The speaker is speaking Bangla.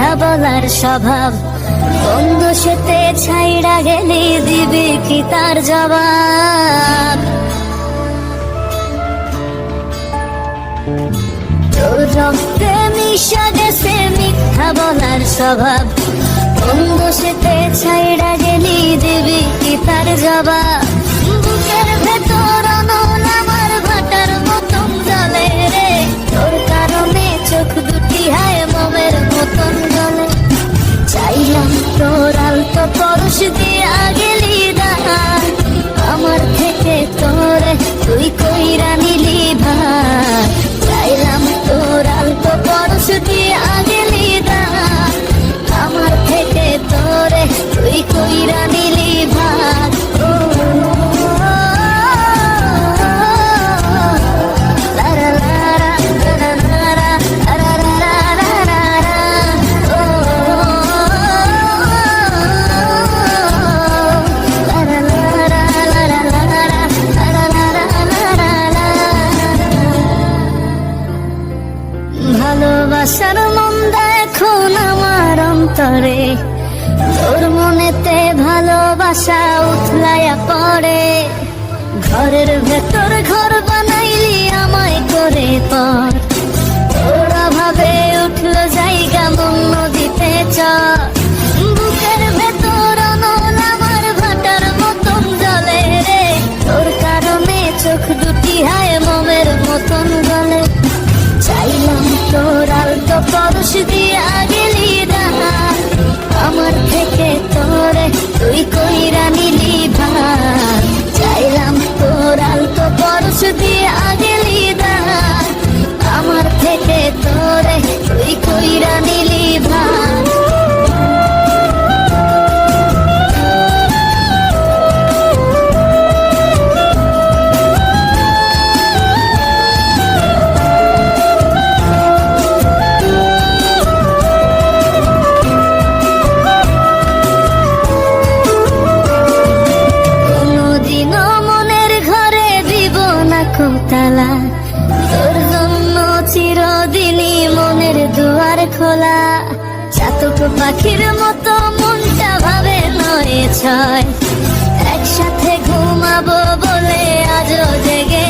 মিথ্যা বলার স্বভাব, বন্ধু সেতে ছাইড়া গেলি দিবি কি তার জবাব? তোর রক্তে মিশা গেছে মিথ্যা বলার স্বভাব, বন্ধু সেতে ছাইড়া গেলি দিবি কি তার জবাব? বুকের ভেতর অনল আমার ভাটার মতন জ্বলে রে, তোর কারণে চোখ দুটি হায় মোমের মতন জ্বলে। চাইলাম তোর আলতো পরশ দিয়া গেলি দান, আমার থেকে তোরে তুই কইরা নিলি ভার। চাইলাম তোর আলতো পরশ দিয়া গেলি দান, আমার থেকে তোরে তুই কইরা নিলি ভার। ভালোবাসার মন্দা এখন আমার অন্তরে, তোর মনেতে ভালোবাসা উথলাইয়া পড়ে। ঘরের ভেতর ঘর বানাইলি আমায় করে পর, তোর অভাবে উঠলো জায়গা মন নদীতে চর। বুকের ভেতর অনল আমার ভাটার মতন জ্বলে রে, তোর কারণে চোখ দুটি হায় মোমের মতন জ্বলে। চাইলাম তোর আলতো পরশ দিয়া গেলি দান, আমার থেকে তোরে তুই কইরা নিলি ভার। চাইলাম তোর আলতো পরশ দিয়া গেলি দান, আমার থেকে তোরে তুই কইরা নিলি ভার। তালা তোর জন্য চিরদিনই মনের দুয়ার খোলা, চাতক পাখির মতো মনটা ভাবে নয় ছয়, একসাথে ঘুমাবো বলে আজও জেগে